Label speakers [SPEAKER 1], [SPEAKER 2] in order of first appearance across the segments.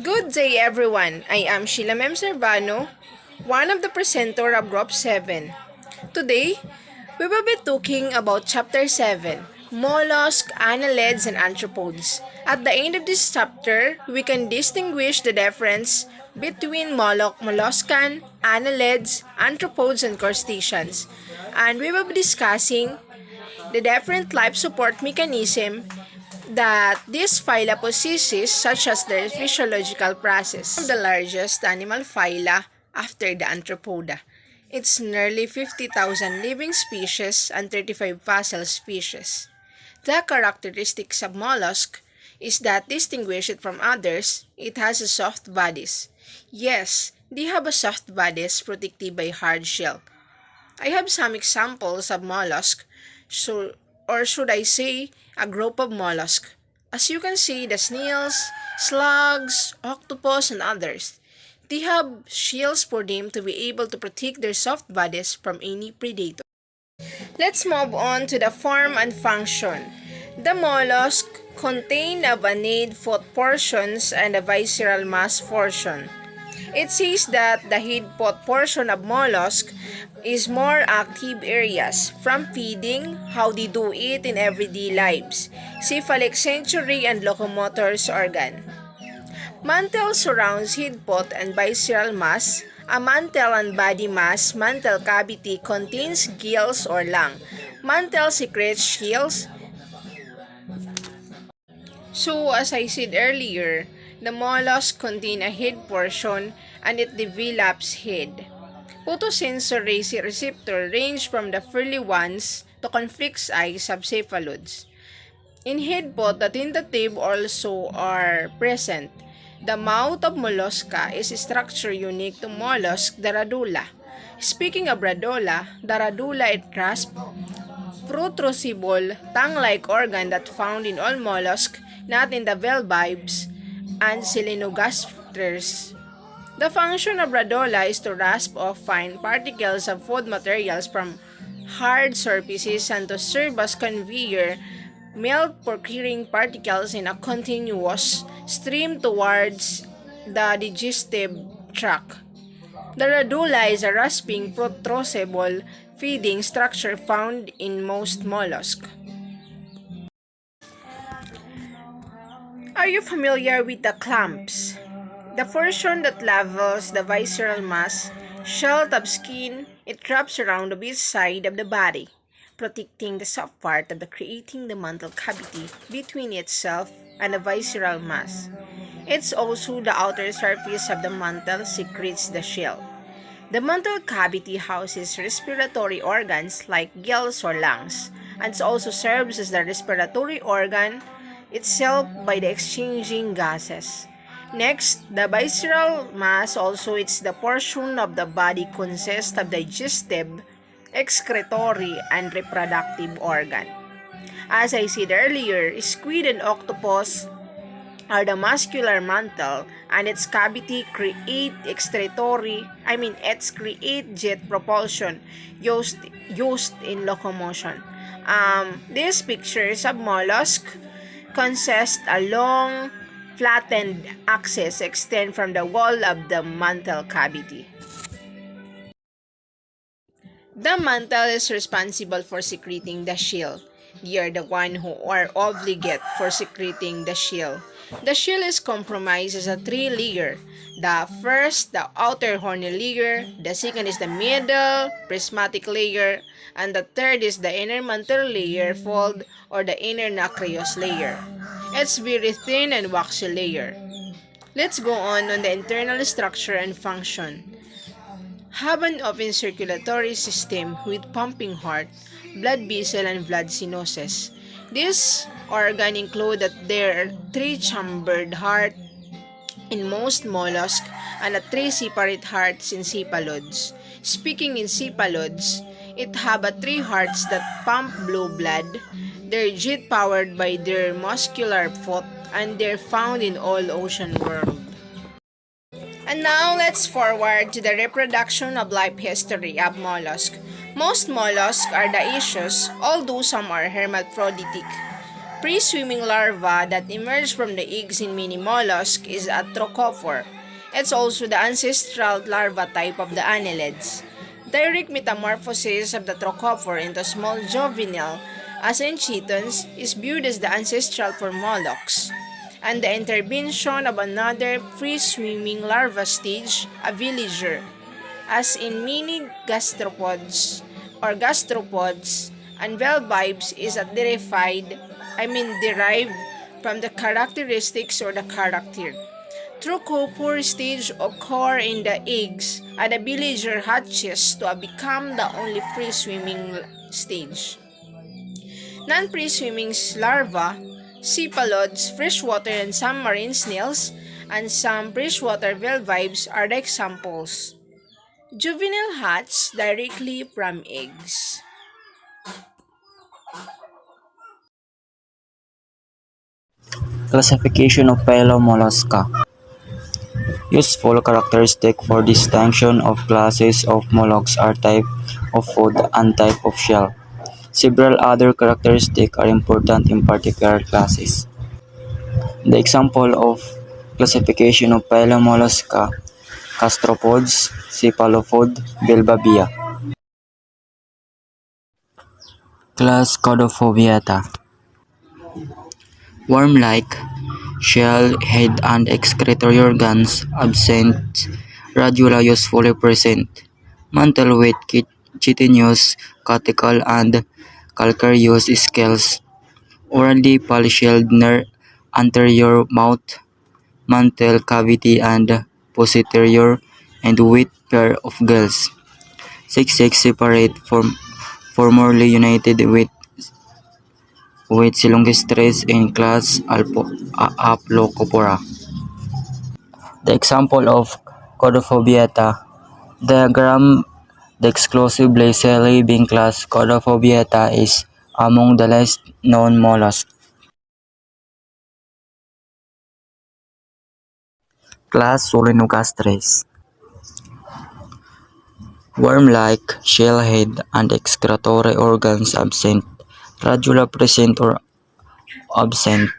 [SPEAKER 1] Good day everyone, I am Sheila Mem Servano, one of the presenter of Group 7. Today, we will be talking about Chapter 7, Molluscs, Annelids, and Antropods. At the end of this chapter, we can distinguish the difference between molluscan, annelids, anthropods, and crustaceans. And we will be discussing the different life support mechanism that these phyla possesses, such as their physiological process. One of the largest animal phyla after the Anthropoda. It's nearly 50,000 living species and 35 fossil species. The characteristics of mollusk is that distinguish it from others, it has a soft bodies. Yes, they have a soft bodies protected by hard shell. I have some examples of mollusk, or should I say, a group of mollusks. As you can see, the snails, slugs, octopus, and others. They have shells for them to be able to protect their soft bodies from any predator. Let's move on to the form and function. The mollusk contain a vanade foot portions and a visceral mass portion. It says that the head pot portion of mollusk is more active areas, from feeding, how they do it in everyday lives, cephalic sensory and locomotor's organ. Mantle surrounds head pot and visceral mass. A mantle and body mass mantle cavity contains gills or lung. Mantle secretes gills. So, as I said earlier, the mollusk contain a head portion and it develops head. Photosensory receptor range from the furry ones to convex eyes of cephalods. In head pot, the tentative also are present. The mouth of mollusca is a structure unique to mollusk, the radula. Speaking of radula, the radula is rasp, protrusible, tongue-like organ that found in all mollusks, not in the bivalves and selenogasters. The function of radula is to rasp off fine particles of food materials from hard surfaces and to serve as conveyor melt procuring particles in a continuous stream towards the digestive tract. The radula is a rasping, protrusible feeding structure found in most mollusks. Are you familiar with the clamps? The portion that levels the visceral mass, shell of skin, it wraps around the base side of the body, protecting the soft part of the creating the mantle cavity between itself and the visceral mass. It's also the outer surface of the mantle secretes the shell. The mantle cavity houses respiratory organs like gills or lungs, and also serves as the respiratory organ itself by the exchanging gases. Next, the visceral mass also is the portion of the body consists of digestive, excretory, and reproductive organ. As I said earlier, squid and octopus are the muscular mantle and its cavity create jet propulsion used in locomotion. These pictures of mollusk consist a long flattened axis extend from the wall of the mantle cavity. The mantle is responsible for secreting the shell. They are the one who are obligate for secreting the shell. The shell is comprised as a three-layer. The first, the outer horny layer. The second is the middle prismatic layer. And the third is the inner mantle layer fold or the inner nacreous layer. It's very thin and waxy layer. Let's go on the internal structure and function. Have an open circulatory system with pumping heart, blood vessel, and blood sinuses. These organs include that there are three-chambered heart in most mollusks and three separate hearts in cephalods. Speaking in cephalods, it have three hearts that pump blue blood. They're jet powered by their muscular foot and they're found in all ocean world. And now let's forward to the reproduction of life history of mollusks. Most mollusks are dioecious, although some are hermaphroditic. free-swimming larva that emerged from the eggs in many mollusks is a trochophore. It's also the ancestral larva type of the annelids. Direct metamorphosis of the trochophore into small juvenile ascenchitons is viewed as the ancestral for molluscs, and the intervention of another free-swimming larva stage, a villager, as in many gastropods, and valvibes is a derived from the characteristics or the character. True copper stage occur in the eggs, and the villager hatches to become the only free-swimming stage. Non-free-swimming larvae, cephalods, freshwater and some marine snails, and some freshwater valvibes are the examples. Juvenile hatch directly from eggs.
[SPEAKER 2] Classification of Mollusca. Useful characteristic for distinction of classes of mollusks are type of food and type of shell. Several other characteristics are important in particular classes. The example of classification of Mollusca: gastropods, cephalopod, bilbabia. Class Codophobiata. Worm-like, shell, head and excretory organs absent, radula usefully present, mantle with chitinous, cuticle and calcareous scales, orally pale-shelled near anterior mouth, mantle cavity and posterior, and with pair of gills. 6 separate, formerly united with Silongistres in class Aplocopora. The example of Codophobiata diagram. The exclusively cell-living class Codophobiata is among the least known mollusks. Class Solenogastrés. Worm-like, shell-head and excretory organs absent, radula present or absent,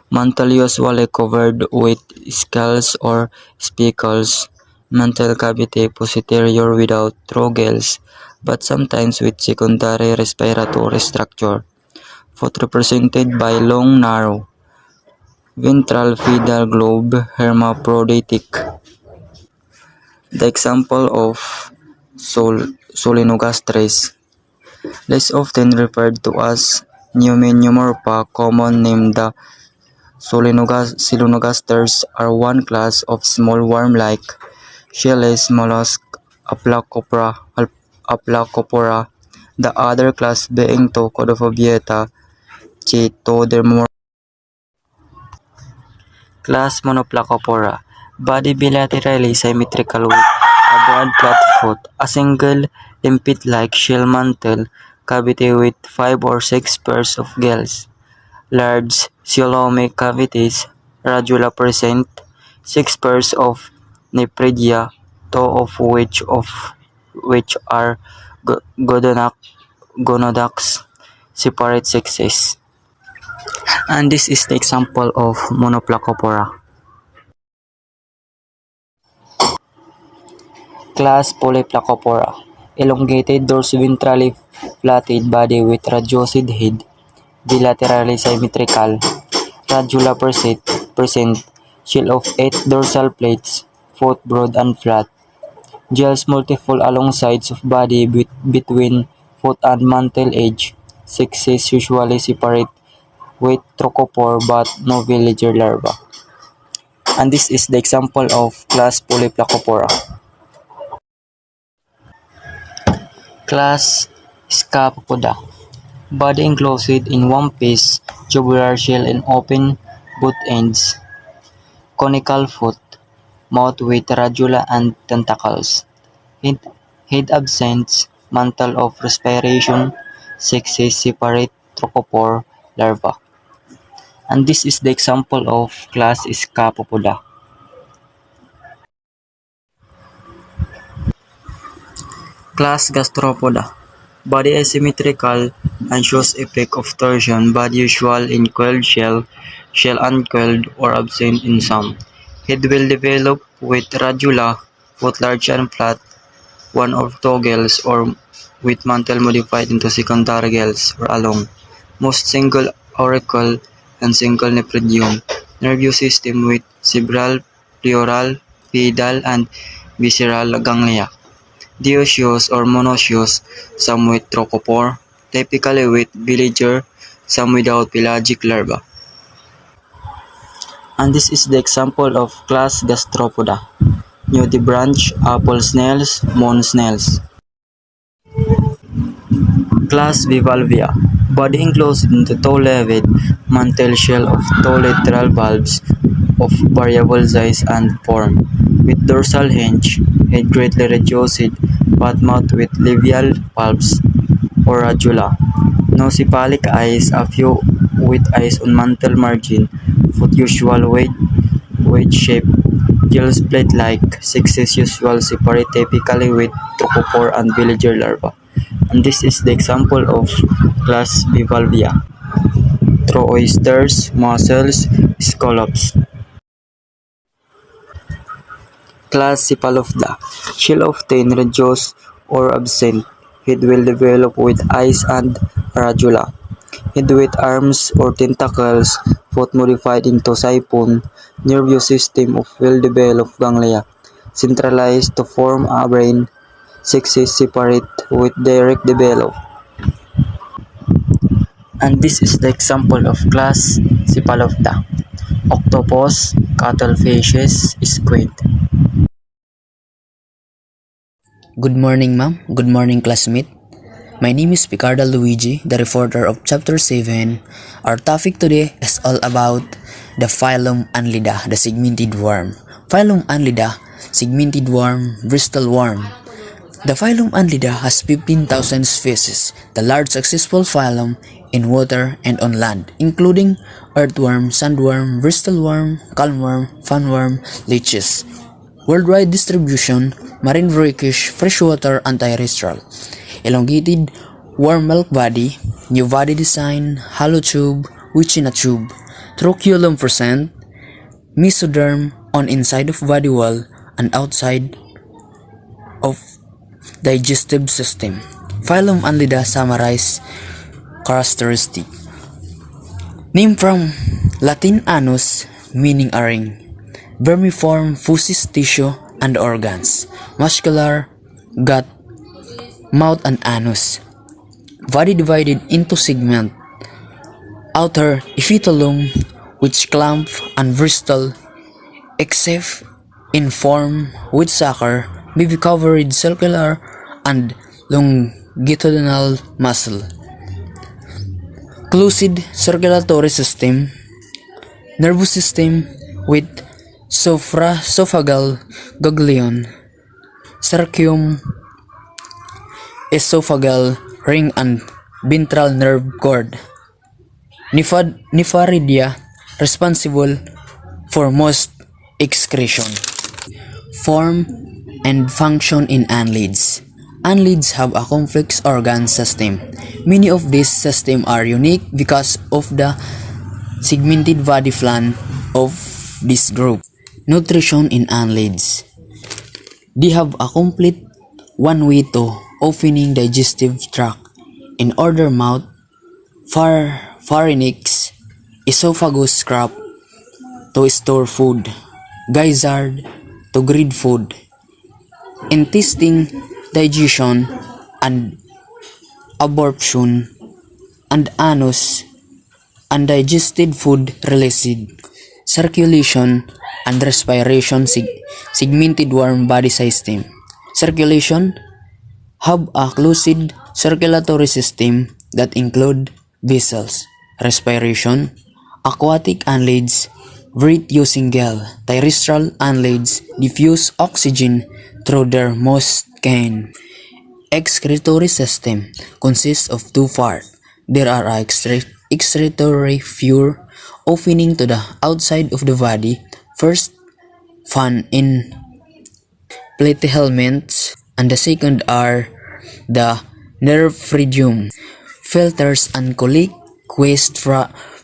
[SPEAKER 2] mantle usually covered with scales or spicules, mantle cavity posterior without trogels, but sometimes with secondary respiratory structure. Foot represented by long, narrow, ventral pedal globe, hermaphroditic. The example of Solenogastrés, less often referred to as Numinomorpha, common name the Solenogasters, are one class of small worm-like shellless mollusk, Aplacopora, the other class being Codophobiata, Chaetodermora. Class Monoplacopora. Body bilaterally symmetrical with a broad flat foot, a single limpet-like shell mantle cavity with 5 or 6 pairs of gills, large coelomic cavities, radula present, 6 pairs of nephridia, 2 of which are gonoducts, separate sexes. And this is the example of Monoplacopora. Class Polyplacopora. Elongated dorsoventrally flatted body with radiosed head, bilaterally symmetrical, radula present, shell of 8 dorsal plates, foot broad and flat, gills multiple along sides of body between foot and mantle edge, sexes usually separate with trochophore but no villager larva. And this is the example of class Polyplacopora. Class Scapopoda. Body enclosed in one piece, tubular shell and open both ends, conical foot, mouth with radula and tentacles, head, head absent, mantle of respiration, sexes separate, trochophore larva. And this is the example of class Scapopoda. Class Gastropoda. Body asymmetrical and shows effect of torsion, body usual in coiled shell, shell uncoiled or absent in some. Head will develop with radula, both large and flat, one or two gills or with mantle modified into secondary gills or along. Most single auricle and single nephridium. Nervous system with cerebral, pleural, pedal and visceral ganglia. Dioecious or monoecious, some with trochophore, typically with villager, some without pelagic larva. And this is the example of class Gastropoda, nudibranch, apple snails, moon snails. Class Bivalvia, body enclosed in the toe-leaved mantle shell of two lateral valves of variable size and form, with dorsal hinge, head greatly reduced, path-mouth with labial palps or radula. No cephalic eyes, a few with eyes on mantle margin, foot usual wedge shape, gills plate-like, sexes usual separate typically with trochophore and villager larva. And this is the example of class Bivalvia, through oysters, mussels, scallops. Class Cephalophyta, shell often reduced or absent, head will develop with eyes and radula, head with arms or tentacles, foot modified into siphon, nervous system of well-developed ganglia, centralized to form a brain, sexes separate with direct developed. And this is the example of class Cephalophyta, octopus, cuttlefishes, squid.
[SPEAKER 3] Good morning, ma'am. Good morning, classmate. My name is Picardo Luigi, the reporter of Chapter 7. Our topic today is all about the phylum Annelida, the segmented worm. Phylum Annelida, segmented worm, bristle worm. The phylum Annelida has 15,000 species, the large successful phylum in water and on land, including earthworm, sandworm, bristle worm, calmworm, fanworm, leeches. Worldwide distribution, marine brackish, freshwater and terrestrial. Elongated warm milk body, new body design, hollow tube, Wichina tube, trochleum present, mesoderm on inside of body wall and outside of digestive system. Phylum Annelida summarize characteristic. Name from Latin anus, meaning a ring. Vermiform fuses tissue and organs. Muscular, gut, mouth and anus. Body divided into segment. Outer epithelium, which clamp and bristle, except in form with sucker, may be covered circular and longitudinal muscle. Closed circulatory system, nervous system with supraesophageal ganglion, cercium, esophageal ring and ventral nerve cord. Nepharidia responsible for most excretion. Form and function in annelids. Annelids have a complex organ system. Many of these systems are unique because of the segmented body plan of this group. Nutrition in annelids. They have a complete one-way to opening digestive tract in order mouth, pharynx, esophagus scrap to store food, gizzard to grade food, intestine digestion and absorption, and anus undigested food released, circulation and respiration segmented warm body system. Circulation have a closed circulatory system that include vessels. Respiration, aquatic annelids breathe using gel. Terrestrial annelids diffuse oxygen through their most skin. Excretory system consists of two parts. There are excretory pure opening to the outside of the body, first found in platyhelminths, and the second are the nephridium, filters and collect waste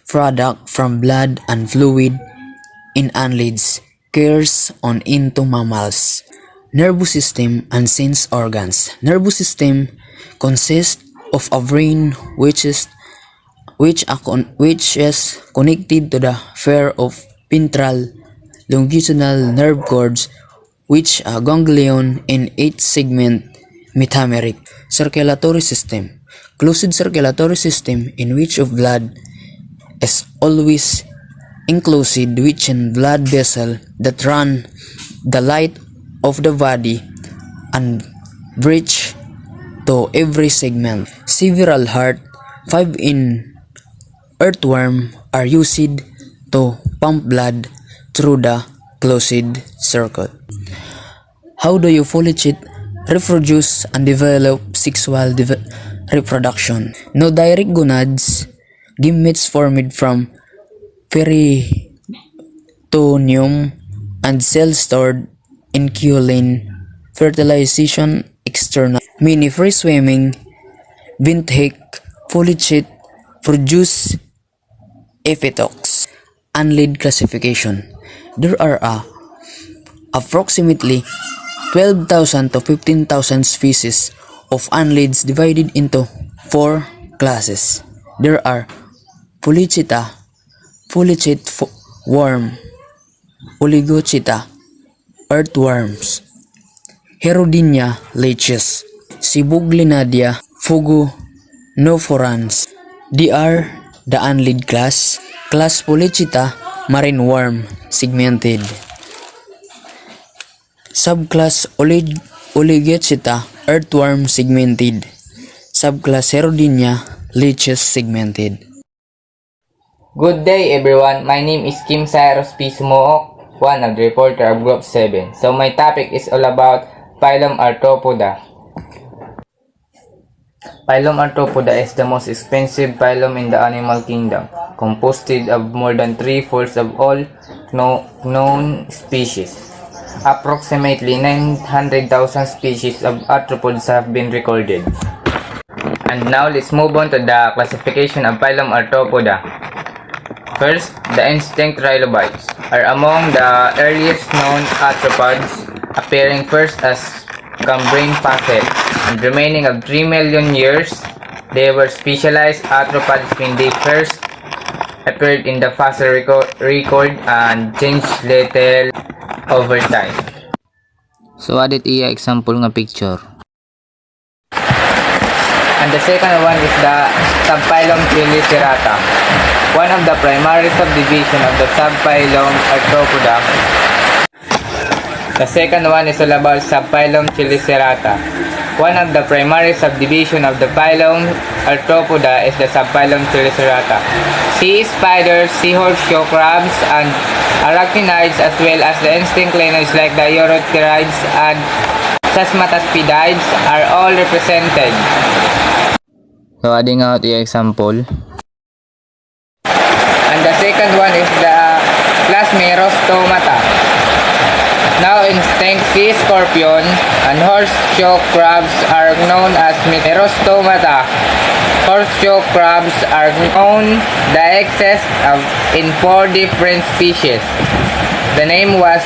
[SPEAKER 3] product from blood and fluid in annelids, cares on into mammals. Nervous system and sense organs. Nervous system consists of a brain which is connected to the pair of ventral longitudinal nerve cords which a ganglion in 8-segment metameric. Circulatory system. Closed circulatory system in which of blood is always enclosed within blood vessel that run the light of the body and breach to every segment. Several heart, 5 in earthworm are used to pump blood through the closed circuit. How do you follicate, reproduce, and develop sexual reproduction? No direct gonads, gametes formed from peritoneum and cells stored in choline, fertilization external. Many free-swimming benthic follicate produce epitox. Annelid classification. There are approximately 12,000 to 15,000 species of annelids divided into 4 classes. There are Polychaeta, polychaete worm, Oligochaeta, earthworms, Herodinia leeches, Sibuglinadia fugonophorans. They are the annelid class. Class Polychaeta, marine worm, segmented. Subclass Oligochaeta, earthworm, segmented. Subclass Herodinia, leeches, segmented.
[SPEAKER 4] Good day everyone, my name is Kim Cyrus P. Sumook, one of the reporter of Group 7. So my topic is all about phylum Arthropoda. Phylum Arthropoda is the most expensive phylum in the animal kingdom, composed of more than 3/4 of all known species. Approximately 900,000 species of arthropods have been recorded. And now let's move on to the classification of phylum Arthropoda. First, the extinct trilobites are among the earliest known arthropods, appearing first as Cambrian fossil, and remaining of 3 million years. They were specialized arthropods when they first appeared in the fossil record and changed little over time.
[SPEAKER 2] So adit iya example nga picture.
[SPEAKER 4] And the second one is the subphylum Chelicerata, one of the primary subdivision of the subphylum Arthropoda. The second one is all about subphylum Chelicerata. One of the primary subdivision of the phylum Arthropoda is the subphylum Chelicerata. Sea spiders, seahorse crabs, and arachnids, as well as the instinct lineage like the Eurytherids and Sasmataspidids are all represented.
[SPEAKER 2] So adi nga iya example.
[SPEAKER 4] And the second one is the class Merostomata. Now extinct sea scorpion and horseshoe crabs are known as Merostomata. Horseshoe crabs are known the excess in 4 different species. The name was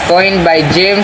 [SPEAKER 4] coined by James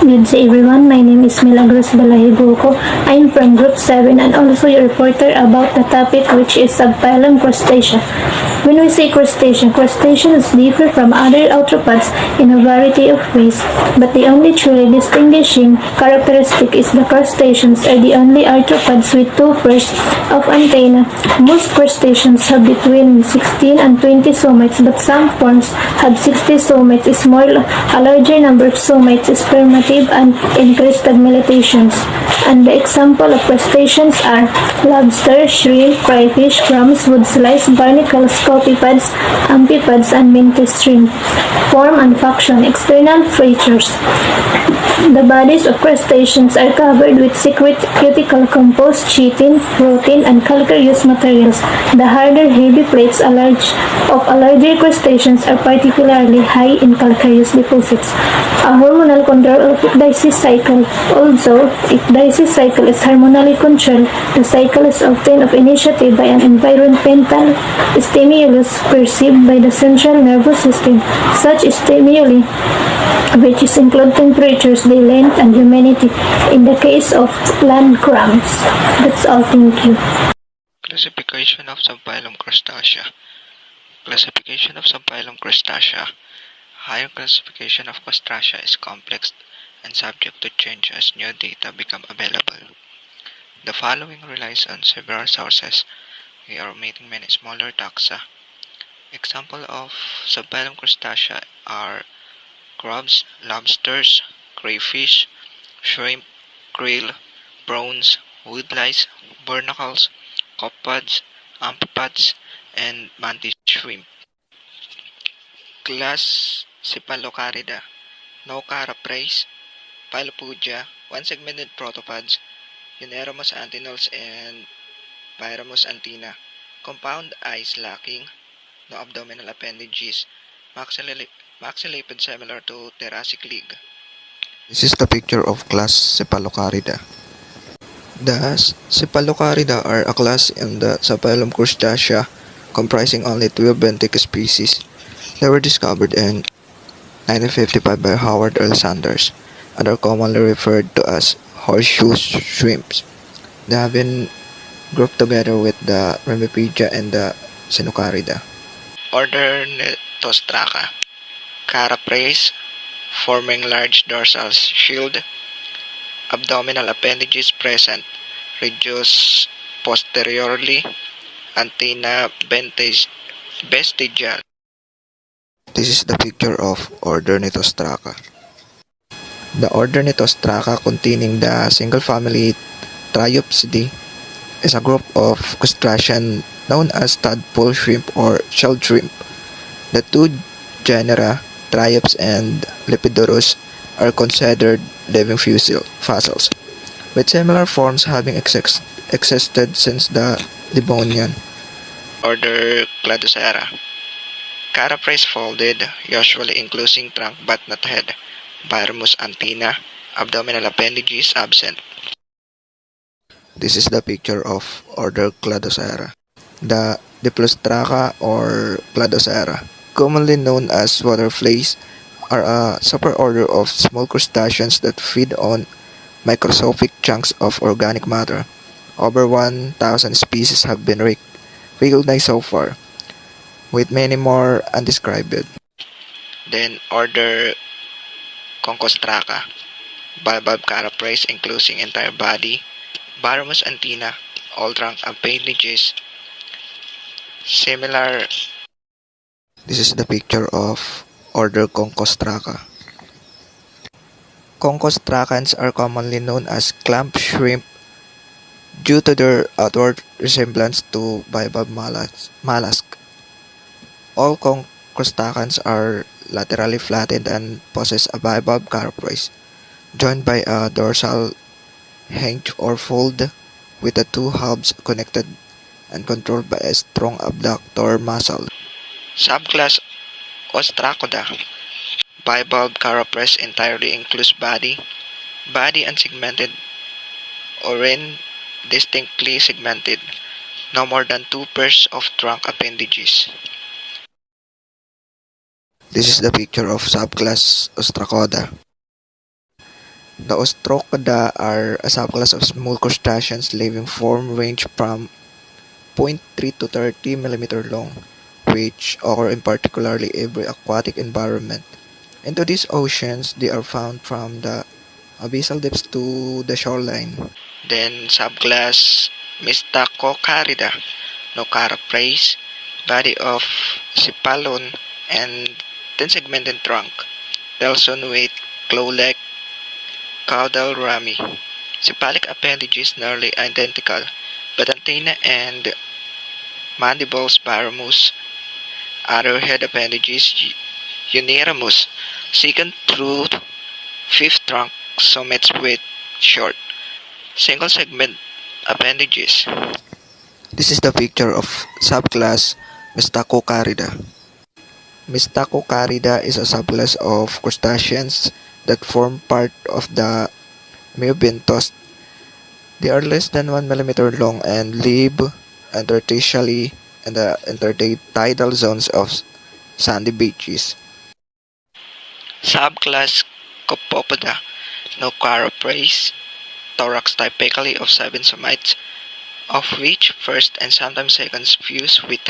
[SPEAKER 5] Good day everyone, my name is Milagros Balahiboko. I am from Group 7 and also a reporter about the topic which is subphylum Crustacea. When we say crustaceans differ from other arthropods in a variety of ways, but the only truly distinguishing characteristic is the crustaceans are the only arthropods with two pairs of antennae. Most crustaceans have between 16 and 20 somites, but some forms have 60 somites. A larger number of somites is permative and increased stigmatizations. And the example of crustaceans are lobster, shrimp, crayfish, clams, wood slice, barnacles, copepods, amphipods, and mantis shrimp. Form and function. External features. The bodies of crustaceans are covered with secret cuticle composed chitin, protein, and calcareous materials. The harder, heavy plates of larger crustaceans are particularly high in calcareous deposits. A hormonal control of ecdysis cycle. Although ecdysis cycle is hormonally controlled, the cycle is often of initiative by an environmental stimulus perceived by the central nervous system. Such stimuli which include temperatures, day length, and humidity in the case of land crabs. That's all, thank you.
[SPEAKER 6] Classification of subphylum Crustacea. Classification of subphylum Crustacea. Higher classification of Crustacea is complex and subject to change as new data become available. The following relies on several sources. We are omitting many smaller taxa. Example of subphylum Crustacea are crabs, lobsters, crayfish, shrimp, krill, prawns, woodlice, barnacles, copepods, amphipods, and mantis shrimp. Class Cephalocarida, Nocarapres, Pilopodia, one-segmented protopods, Uneramos antenals, and Pyramus antenna. Compound eyes lacking, no abdominal appendages, maxilliped similar to thoracic leg.
[SPEAKER 7] This is the picture of class Cephalocarida. The Cephalocarida are a class in the subphylum Crustacea comprising only 12 benthic species. They were discovered in 1955 by Howard L. Sanders and are commonly referred to as horseshoe shrimps. They have been grouped together with the Remipedia and the Cenocarida.
[SPEAKER 6] Order Netostraca. Carapace, forming large dorsal shield, abdominal appendages present, reduced posteriorly, antenna vestigial.
[SPEAKER 7] This is the picture of order Netostraca. The order Netostraca, containing the single family Triopsidae, is a group of crustaceans known as tadpole shrimp or shelled shrimp. The two genera, Triops and Lepidurus, are considered living fossils, with similar forms having existed since the Devonian.
[SPEAKER 6] Order Cladocera. Carapace folded, usually enclosing trunk but not head. Pyramus antenna, abdominal appendages absent.
[SPEAKER 7] This is the picture of order Cladocera. The Diplostraca or Cladocera, commonly known as waterflies, are a superorder of small crustaceans that feed on microscopic chunks of organic matter. Over 1,000 species have been recognized so far, with many more undescribed.
[SPEAKER 6] Then order Concostraca. Bivalve carapace enclosing entire body. Pyramus antenna, all trunk appendages. Similar.
[SPEAKER 7] This is the picture of order Concostraca. Concostracans are commonly known as clamp shrimp due to their outward resemblance to bivalve mollusk. All concostracans are laterally flattened and possess a bivalve carapace, joined by a dorsal hinge or fold with the two halves connected and controlled by a strong abductor muscle.
[SPEAKER 6] Subclass Ostracoda. Bivalve carapace entirely includes body. Body unsegmented or distinctly segmented. No more than two pairs of trunk appendages.
[SPEAKER 7] This is the picture of subclass Ostracoda. The Ostrocoda are a subclass of small crustaceans living form range from 0.3 to 30 millimeter long, which occur in particularly every aquatic environment. Into these oceans, they are found from the abyssal depths to the shoreline.
[SPEAKER 6] Then subclass Mystacocarida, no carapace, body of cephalon and 10-segmented trunk. Delson with claw-like caudal rami. Cephalic appendages nearly identical, but antennae and mandibles paramus. Other head appendages uniramous. Second through fifth trunk summits with short, single segment appendages.
[SPEAKER 7] This is the picture of subclass Mystacocarida. Mystacocarida is a subclass of crustaceans that form part of the Myobenthos. They are less than 1 millimeter long and live interstitially in the intertidal zones of sandy beaches.
[SPEAKER 6] Subclass Copopoda, no carapace, thorax typically of 7 somites, of which first and sometimes second fuse with